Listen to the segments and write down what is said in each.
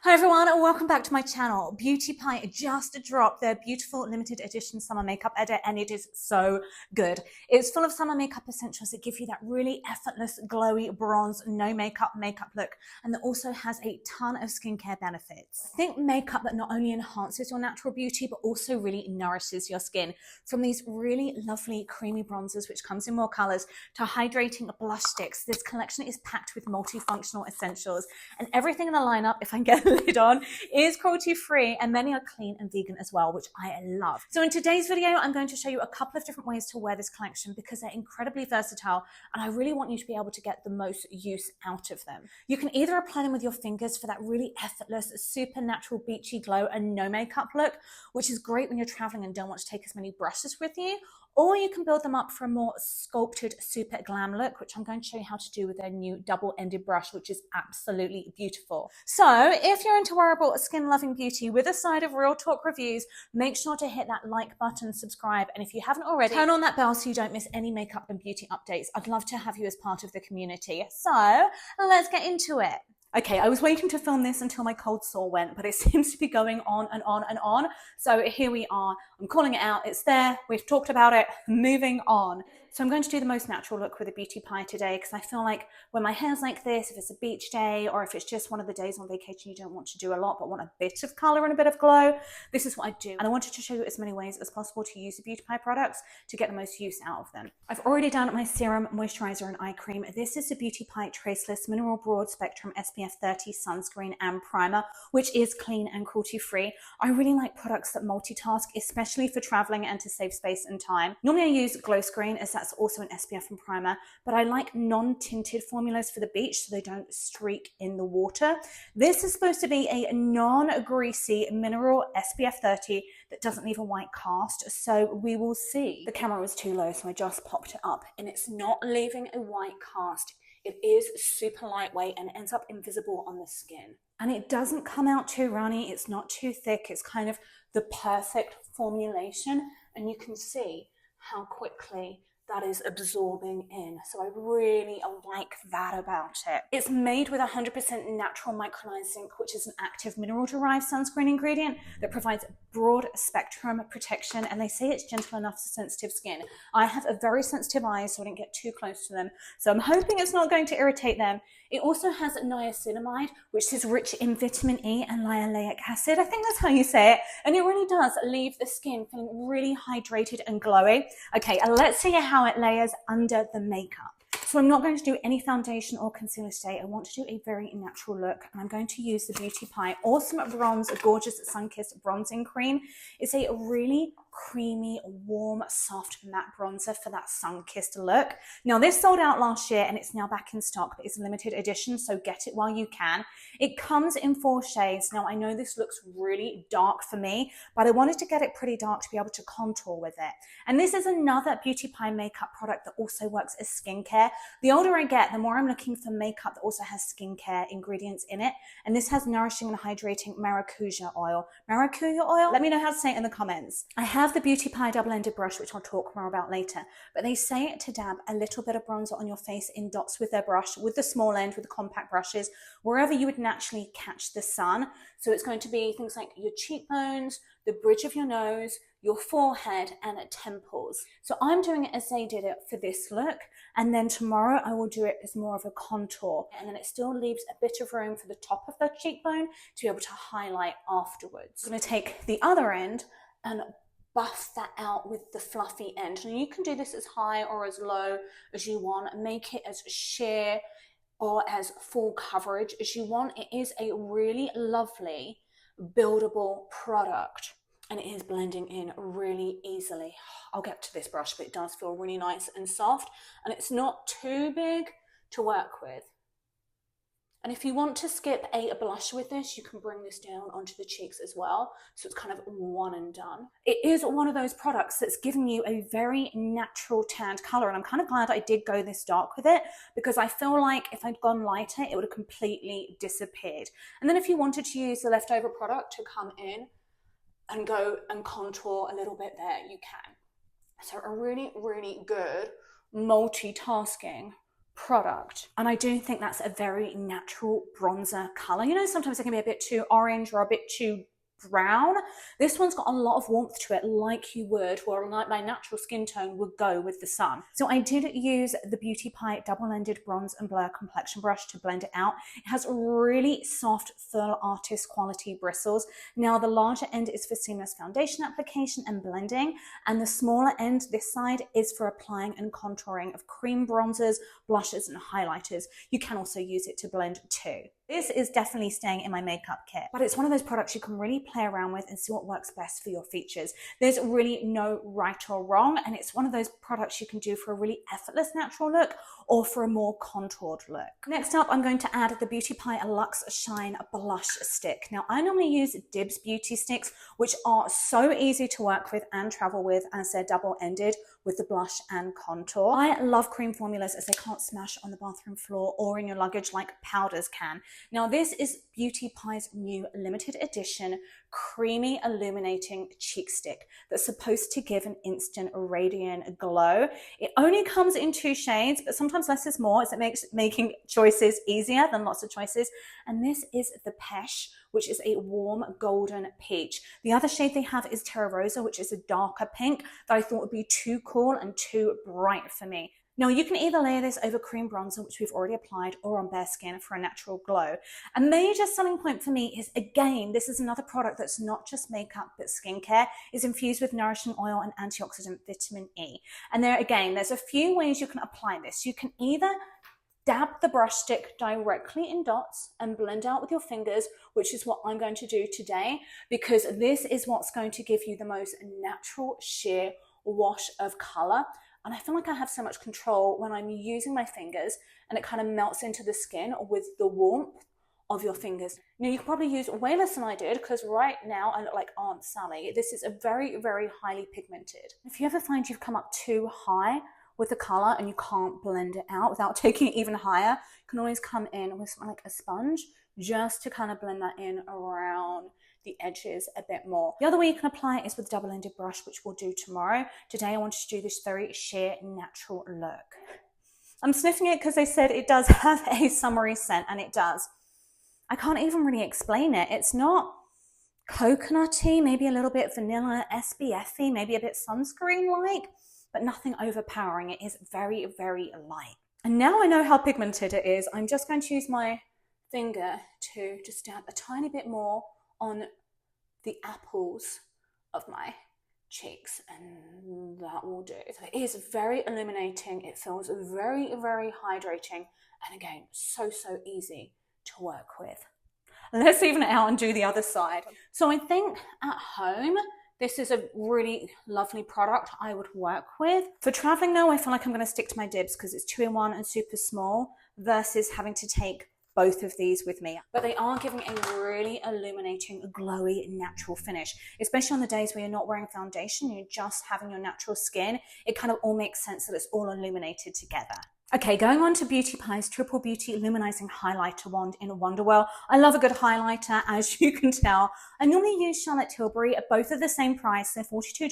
Hi everyone, and welcome back to my channel. Beauty Pie just dropped their beautiful limited edition summer makeup edit, and it is so good. It's full of summer makeup essentials that give you that really effortless, glowy, bronze, no makeup look, and it also has a ton of skincare benefits. Think makeup that not only enhances your natural beauty, but also really nourishes your skin. From these really lovely creamy bronzers, which comes in more colors, to hydrating blush sticks, this collection is packed with multifunctional essentials, and everything in the lineup, if I can get a lid on, is cruelty-free, and many are clean and vegan as well, which I love. So in today's video, I'm going to show you a couple of different ways to wear this collection because they're incredibly versatile, and I really want you to be able to get the most use out of them. You can either apply them with your fingers for that really effortless, super natural beachy glow and no makeup look, which is great when you're traveling and don't want to take as many brushes with you, or you can build them up for a more sculpted, super glam look, which I'm going to show you how to do with their new double-ended brush, which is absolutely beautiful. So if you're into wearable, skin-loving beauty with a side of real talk reviews, make sure to hit that like button, subscribe, and if you haven't already, turn on that bell so you don't miss any makeup and beauty updates. I'd love to have you as part of the community. So let's get into it. Okay, I was waiting to film this until my cold sore went, but it seems to be going on and on and on. So here we are. I'm calling it out. It's there. We've talked about it. Moving on. So I'm going to do the most natural look with a Beauty Pie today because I feel like when my hair's like this, if it's a beach day or if it's just one of the days on vacation you don't want to do a lot but want a bit of color and a bit of glow, this is what I do. And I wanted to show you as many ways as possible to use the Beauty Pie products to get the most use out of them. I've already done my serum, moisturizer, and eye cream. This is the Beauty Pie Traceless Mineral Broad Spectrum SPF 30 Sunscreen and Primer, which is clean and cruelty-free. I really like products that multitask, especially for traveling and to save space and time. Normally I use Glow Screen as that's also an SPF and primer, but I like non-tinted formulas for the beach so they don't streak in the water. This is supposed to be a non-greasy mineral SPF 30 that doesn't leave a white cast, so we will see. The camera was too low, so I just popped it up, and it's not leaving a white cast. It is super lightweight and ends up invisible on the skin. And it doesn't come out too runny, it's not too thick, it's kind of the perfect formulation, and you can see how quickly that is absorbing in. So I really like that about it. It's made with 100% natural micronized zinc, which is an active mineral-derived sunscreen ingredient that provides broad spectrum protection, and they say it's gentle enough for sensitive skin. I have a very sensitive eye, so I don't get too close to them. So I'm hoping it's not going to irritate them. It also has niacinamide, which is rich in vitamin E and linoleic acid. I think that's how you say it. And it really does leave the skin feeling really hydrated and glowy. Okay, let's see how it layers under the makeup. So I'm not going to do any foundation or concealer today. I want to do a very natural look, and I'm going to use the Beauty Pie Awesome Bronze Gorgeous Sun-Kissed Bronzing Cream. It's a really creamy, warm, soft matte bronzer for that sun-kissed look. Now this sold out last year and it's now back in stock, but it's a limited edition, so get it while you can. It comes in 4 shades. Now I know this looks really dark for me, but I wanted to get it pretty dark to be able to contour with it. And this is another Beauty Pie makeup product that also works as skincare. The older I get, the more I'm looking for makeup that also has skincare ingredients in it. And this has nourishing and hydrating maracuja oil. Maracuja oil? Let me know how to say it in the comments. I have the Beauty Pie double-ended brush, which I'll talk more about later, but they say to dab a little bit of bronzer on your face in dots with their brush, with the small end, with the compact brushes, wherever you would naturally catch the sun. So it's going to be things like your cheekbones, the bridge of your nose, your forehead, and temples. So I'm doing it as they did it for this look, and then tomorrow I will do it as more of a contour, and then it still leaves a bit of room for the top of the cheekbone to be able to highlight afterwards. I'm going to take the other end and buff that out with the fluffy end. And you can do this as high or as low as you want. Make it as sheer or as full coverage as you want. It is a really lovely buildable product, and it is blending in really easily. I'll get to this brush, but it does feel really nice and soft, and it's not too big to work with. And if you want to skip a blush with this, you can bring this down onto the cheeks as well. So it's kind of one and done. It is one of those products that's giving you a very natural tanned color. And I'm kind of glad I did go this dark with it, because I feel like if I'd gone lighter, it would have completely disappeared. And then if you wanted to use the leftover product to come in and go and contour a little bit there, you can. So a really, really good multitasking product. And I do think that's a very natural bronzer color. You know, sometimes it can be a bit too orange or a bit too brown. This one's got a lot of warmth to it, like you would, or like my natural skin tone would go with the sun. So I did use the Beauty Pie double-ended bronze and blur complexion brush to blend it out. It has really soft, full artist quality bristles. Now the larger end is for seamless foundation application and blending, and the smaller end, this side, is for applying and contouring of cream bronzers, blushes, and highlighters. You can also use it to blend too. This is definitely staying in my makeup kit, but it's one of those products you can really play around with and see what works best for your features. There's really no right or wrong, and it's one of those products you can do for a really effortless natural look or for a more contoured look. Next up, I'm going to add the Beauty Pie Luxe Shine Blush Stick. Now, I normally use Dibs beauty sticks, which are so easy to work with and travel with as they're double-ended with the blush and contour. I love cream formulas as they can't smash on the bathroom floor or in your luggage like powders can. Now this is Beauty Pie's new limited edition creamy illuminating cheek stick that's supposed to give an instant radiant glow. It only comes in 2 shades, but sometimes less is more as it makes making choices easier than lots of choices. And this is the Pesh, which is a warm golden peach. The other shade they have is Terra Rosa, which is a darker pink that I thought would be too cool and too bright for me. Now you can either layer this over cream bronzer, which we've already applied, or on bare skin for a natural glow. A major selling point for me is, again, this is another product that's not just makeup but skincare. It's infused with nourishing oil and antioxidant vitamin E. And there again, there's a few ways you can apply this. You can either dab the brush stick directly in dots and blend out with your fingers, which is what I'm going to do today, because this is what's going to give you the most natural sheer wash of color. And I feel like I have so much control when I'm using my fingers and it kind of melts into the skin with the warmth of your fingers. Now you can probably use way less than I did because right now I look like Aunt Sally. This is a very, very highly pigmented. If you ever find you've come up too high with the color and you can't blend it out without taking it even higher, you can always come in with something like a sponge just to kind of blend that in around the edges a bit more. The other way you can apply it is with a double-ended brush, which we'll do tomorrow. Today I wanted to do this very sheer natural look. I'm sniffing it because they said it does have a summery scent, and it does. I can't even really explain it. It's not coconutty, maybe a little bit vanilla, SPF-y, maybe a bit sunscreen-like, but nothing overpowering. It is very, very light. And now I know how pigmented it is, I'm just going to use my finger to just dab a tiny bit more on the apples of my cheeks, and that will do. So it is very illuminating. It feels very, very hydrating, and again, so easy to work with. Let's even it out and do the other side. So I think at home, this is a really lovely product I would work with. For traveling though, I feel like I'm going to stick to my Dibs because it's 2-in-1 and super small versus having to take both of these with me. But they are giving a really illuminating, glowy, natural finish, especially on the days where you're not wearing foundation, you're just having your natural skin. It kind of all makes sense that it's all illuminated together. Okay, going on to Beauty Pie's Triple Beauty Illuminizing Highlighter Wand in Wonderwell. I love a good highlighter, as you can tell. I normally use Charlotte Tilbury, both at the same price, they're $42,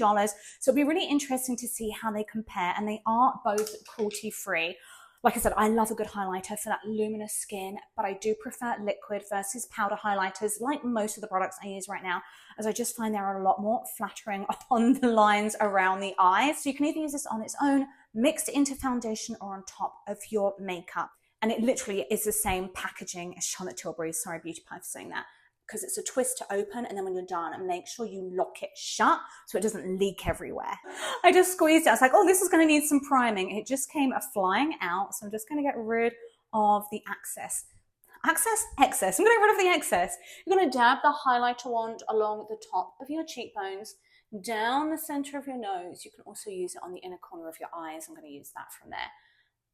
so it'll be really interesting to see how they compare, and they are both cruelty-free. Like I said, I love a good highlighter for that luminous skin, but I do prefer liquid versus powder highlighters, like most of the products I use right now, as I just find they're a lot more flattering on the lines around the eyes. So you can either use this on its own, mixed into foundation, or on top of your makeup. And it literally is the same packaging as Charlotte Tilbury. Sorry, Beauty Pie, for saying that. Because it's a twist to open, and then when you're done, and make sure you lock it shut so it doesn't leak everywhere. I just squeezed it. I was like, oh, this is going to need some priming. It just came flying out, so I'm just going to get rid of the excess. I'm going to get rid of the excess. You're going to dab the highlighter wand along the top of your cheekbones, down the center of your nose. You can also use it on the inner corner of your eyes. I'm going to use that from there.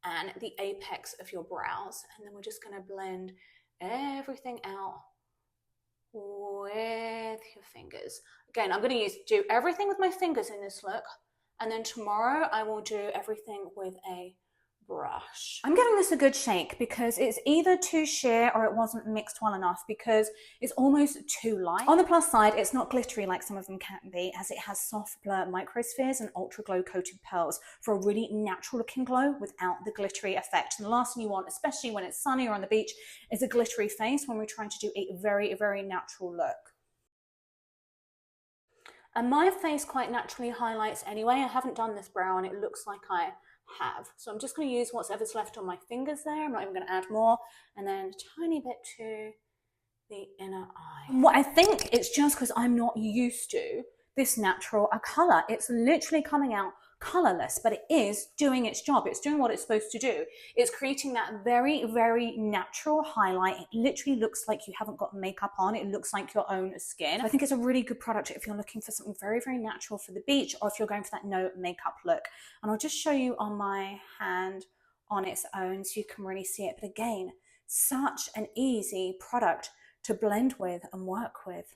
And the apex of your brows. And then we're just going to blend everything out with your fingers. Again, I'm going to do everything with my fingers in this look, and then tomorrow I will do everything with a brush. I'm giving this a good shake because it's either too sheer or it wasn't mixed well enough because it's almost too light. On the plus side, it's not glittery like some of them can be, as it has soft blur microspheres and ultra glow coated pearls for a really natural looking glow without the glittery effect. And the last thing you want, especially when it's sunny or on the beach, is a glittery face when we're trying to do a very, very natural look. And my face quite naturally highlights anyway. I haven't done this brow and it looks like I have. So I'm just going to use whatever's left on my fingers there. I'm not even going to add more. And then a tiny bit to the inner eye. What I think it's just because I'm not used to this natural a colour. It's literally coming out colourless, but it is doing its job. It's doing what it's supposed to do. It's creating that very, very natural highlight. It literally looks like you haven't got makeup on. It looks like your own skin. I think it's a really good product if you're looking for something very, very natural for the beach, or if you're going for that no makeup look. And I'll just show you on my hand on its own so you can really see it. But again, such an easy product to blend with and work with.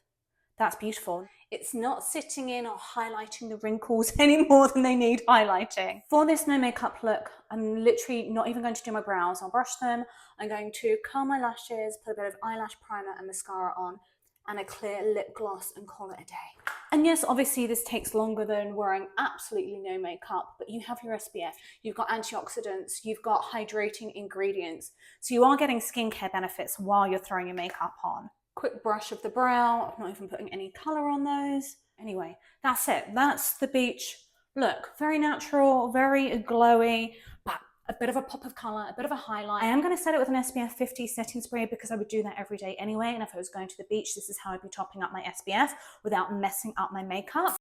That's beautiful. It's not sitting in or highlighting the wrinkles any more than they need highlighting. For this no makeup look, I'm literally not even going to do my brows. I'll brush them. I'm going to curl my lashes, put a bit of eyelash primer and mascara on, and a clear lip gloss, and call it a day. And yes, obviously this takes longer than wearing absolutely no makeup, but you have your SPF, you've got antioxidants, you've got hydrating ingredients. So you are getting skincare benefits while you're throwing your makeup on. Quick brush of the brow, I'm not even putting any colour on those. Anyway, that's it. That's the beach look. Very natural, very glowy, but a bit of a pop of colour, a bit of a highlight. I am going to set it with an SPF 50 setting spray because I would do that every day anyway. And if I was going to the beach, this is how I'd be topping up my SPF without messing up my makeup.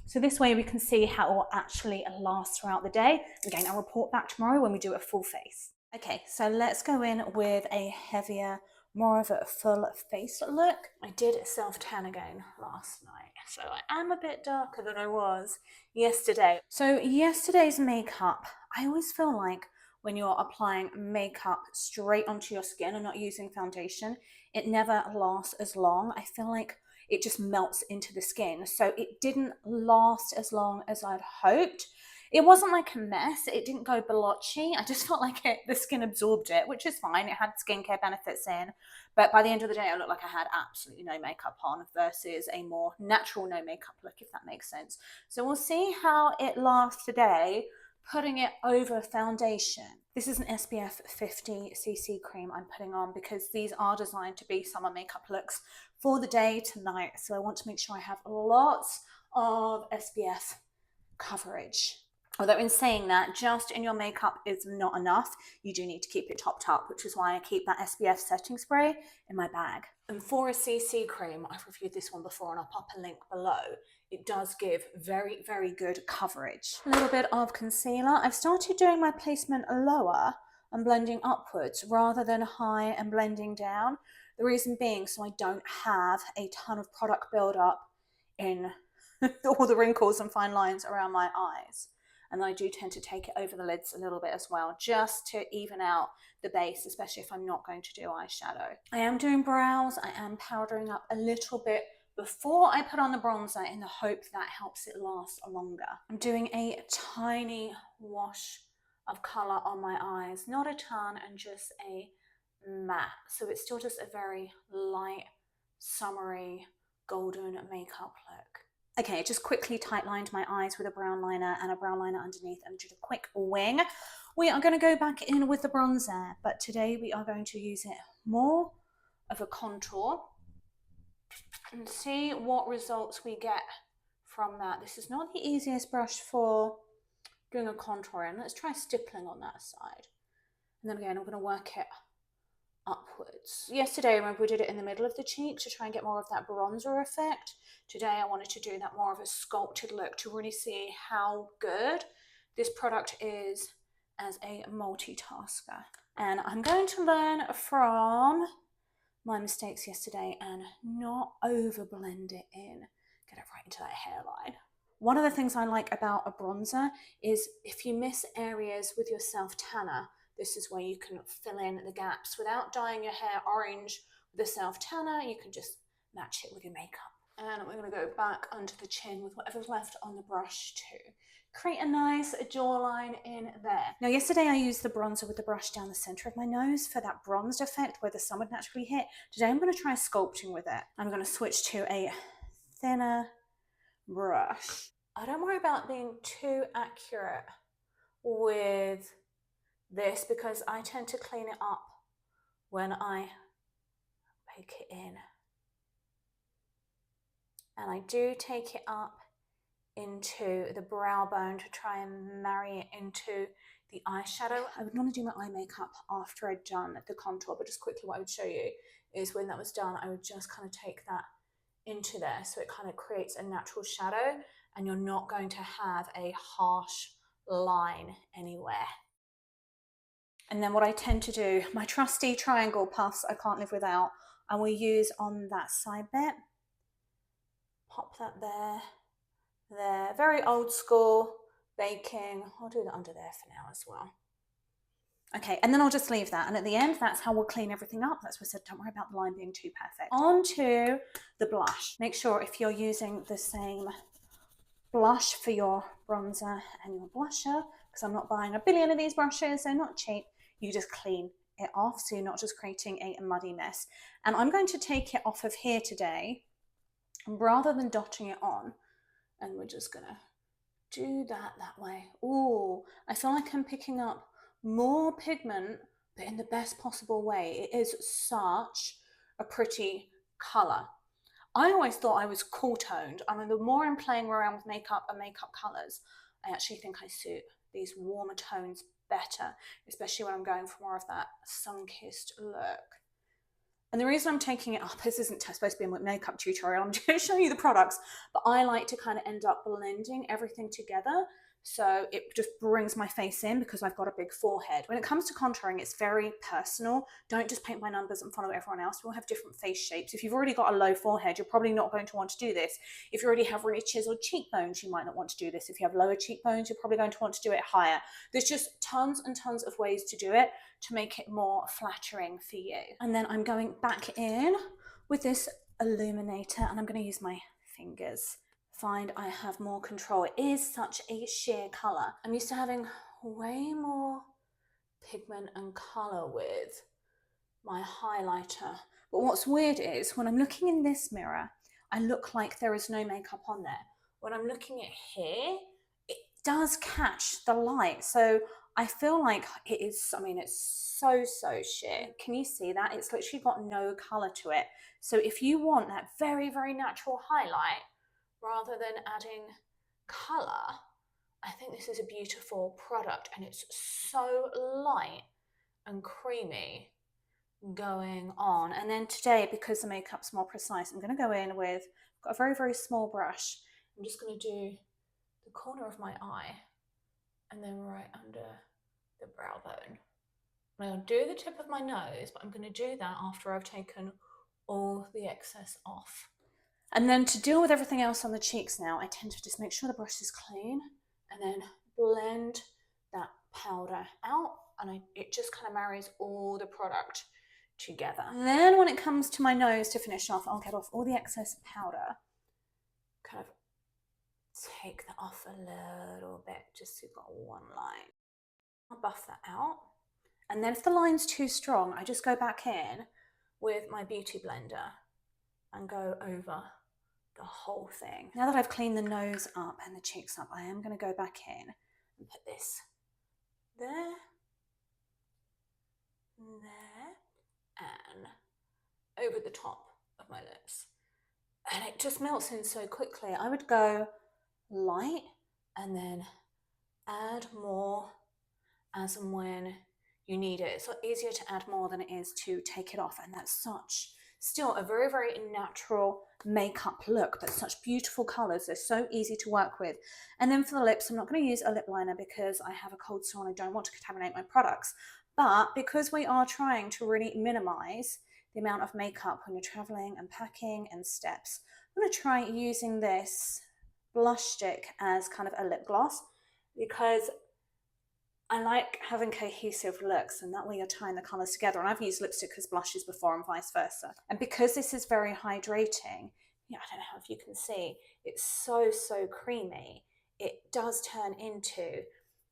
So this way we can see how it will actually last throughout the day. Again, I'll report back tomorrow when we do a full face. Okay, so let's go in with a heavier, more of a full face look. I did self-tan again last night, so I am a bit darker than I was yesterday. So yesterday's makeup, I always feel like when you're applying makeup straight onto your skin and not using foundation, it never lasts as long. I feel like it just melts into the skin. So it didn't last as long as I'd hoped. It wasn't like a mess. It didn't go blotchy. I just felt like the skin absorbed it, which is fine. It had skincare benefits in. But by the end of the day, I looked like I had absolutely no makeup on versus a more natural no makeup look, if that makes sense. So we'll see how it lasts today, putting it over foundation. This is an SPF 50 CC cream I'm putting on because these are designed to be summer makeup looks for the day tonight. So I want to make sure I have lots of SPF coverage. Although in saying that, just in your makeup is not enough. You do need to keep it topped up, which is why I keep that SPF setting spray in my bag. And for a CC cream, I've reviewed this one before and I'll pop a link below. It does give very, very good coverage. A little bit of concealer. I've started doing my placement lower and blending upwards rather than high and blending down. The reason being so I don't have a ton of product buildup in all the wrinkles and fine lines around my eyes. And I do tend to take it over the lids a little bit as well, just to even out the base, especially if I'm not going to do eyeshadow. I am doing brows. I am powdering up a little bit before I put on the bronzer in the hope that helps it last longer. I'm doing a tiny wash of colour on my eyes, not a ton, and just a matte. So it's still just a very light, summery, golden makeup look. Okay, just quickly tight lined my eyes with a brown liner and a brown liner underneath and did a quick wing. We are going to go back in with the bronzer, but today we are going to use it more of a contour and see what results we get from that. This is not the easiest brush for doing a contour in. Let's try stippling on that side. And then again, I'm going to work it upwards. Yesterday, remember, we did it in the middle of the cheek to try and get more of that bronzer effect. Today, I wanted to do that more of a sculpted look to really see how good this product is as a multitasker. And I'm going to learn from my mistakes yesterday and not over blend it in. Get it right into that hairline. One of the things I like about a bronzer is if you miss areas with your self-tanner, this is where you can fill in the gaps without dyeing your hair orange with a self-tanner. You can just match it with your makeup. And we're going to go back under the chin with whatever's left on the brush to create a nice jawline in there. Now, yesterday I used the bronzer with the brush down the center of my nose for that bronzed effect where the sun would naturally hit. Today I'm going to try sculpting with it. I'm going to switch to a thinner brush. I don't worry about being too accurate with this because I tend to clean it up when I bake it in. And I do take it up into the brow bone to try and marry it into the eyeshadow. I would want to do my eye makeup after I'd done the contour, but just quickly what I would show you is when that was done, I would just kind of take that into there so it kind of creates a natural shadow and you're not going to have a harsh line anywhere. And then what I tend to do, my trusty triangle puffs I can't live without, I will use on that side bit. Pop that there, very old school baking. I'll do that under there for now as well. Okay, and then I'll just leave that. And at the end, that's how we'll clean everything up. That's what I said, don't worry about the line being too perfect. On to the blush. Make sure if you're using the same blush for your bronzer and your blusher, because I'm not buying a billion of these brushes, they're not cheap. You just clean it off so you're not just creating a muddy mess. And I'm going to take it off of here today rather than dotting it on, and we're just gonna do that way. Ooh, I feel like I'm picking up more pigment, but in the best possible way. It is such a pretty color. I always thought I was cool toned. I mean, the more I'm playing around with makeup and makeup colors, I actually think I suit these warmer tones better, especially when I'm going for more of that sun-kissed look. And the reason I'm taking it up, this isn't supposed to be a makeup tutorial, I'm just going to show you the products, but I like to kind of end up blending everything together so it just brings my face in because I've got a big forehead. When it comes to contouring, it's very personal. Don't just paint by numbers and follow everyone else. We all have different face shapes. If you've already got a low forehead, you're probably not going to want to do this. If you already have really chiseled cheekbones, you might not want to do this. If you have lower cheekbones, you're probably going to want to do it higher. There's just tons and tons of ways to do it to make it more flattering for you. And then I'm going back in with this illuminator and I'm going to use my fingers. Find I have more control. It is such a sheer color. I'm used to having way more pigment and color with my highlighter. But what's weird is when I'm looking in this mirror, I look like there is no makeup on there. When I'm looking at here, it does catch the light. So I feel like it is, I mean, it's so sheer. Can you see that? It's literally got no color to it. So if you want that very, very natural highlight, rather than adding color, I think this is a beautiful product and it's so light and creamy going on. And then today, because the makeup's more precise, I'm going to go in with, I've got a very, very small brush. I'm just going to do the corner of my eye and then right under the brow bone. And I'll do the tip of my nose, but I'm going to do that after I've taken all the excess off. And then to deal with everything else on the cheeks now, I tend to just make sure the brush is clean and then blend that powder out, and it just kind of marries all the product together. And then when it comes to my nose to finish off, I'll get off all the excess powder, kind of take that off a little bit just so you've got one line. I'll buff that out. And then if the line's too strong, I just go back in with my beauty blender and go over the whole thing. Now that I've cleaned the nose up and the cheeks up, I am going to go back in and put this there, and over the top of my lips. And it just melts in so quickly. I would go light and then add more as and when you need it. It's a lot easier to add more than it is to take it off, and that's still a very, very natural makeup look, but such beautiful colors. They're so easy to work with. And then for the lips, I'm not going to use a lip liner because I have a cold sore and I don't want to contaminate my products. But because we are trying to really minimize the amount of makeup when you're traveling and packing and steps, I'm going to try using this blush stick as kind of a lip gloss because I like having cohesive looks, and that way you're tying the colours together. And I've used lipstick as blushes before and vice versa. And because this is very hydrating, yeah, I don't know if you can see, it's so, so creamy. It does turn into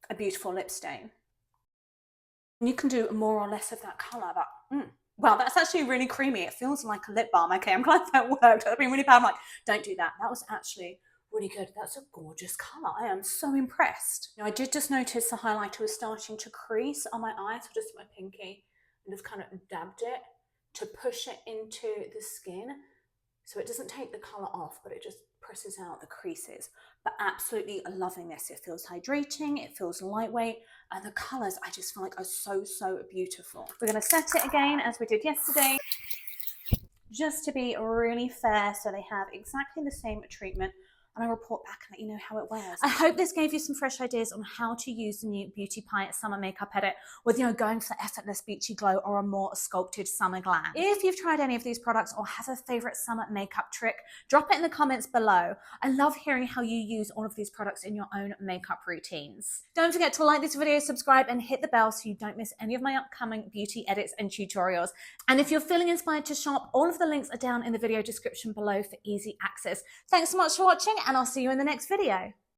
a beautiful lip stain. And you can do more or less of that colour, but wow, that's actually really creamy. It feels like a lip balm. Okay, I'm glad that worked. I've been really bad. I'm like, don't do that. That was actually really good. That's a gorgeous colour. I am so impressed. Now, I did just notice the highlighter was starting to crease on my eye, so I just took my pinky and just kind of dabbed it to push it into the skin. So it doesn't take the colour off, but it just presses out the creases. But absolutely loving this. It feels hydrating, it feels lightweight, and the colours I just feel like are so, so beautiful. We're going to set it again as we did yesterday, just to be really fair, so they have exactly the same treatment, and I'll report back and let you know how it wears. I hope this gave you some fresh ideas on how to use the new Beauty Pie Summer Makeup Edit, whether you're going for effortless beachy glow or a more sculpted summer glam. If you've tried any of these products or have a favorite summer makeup trick, drop it in the comments below. I love hearing how you use all of these products in your own makeup routines. Don't forget to like this video, subscribe, and hit the bell so you don't miss any of my upcoming beauty edits and tutorials. And if you're feeling inspired to shop, all of the links are down in the video description below for easy access. Thanks so much for watching, and I'll see you in the next video.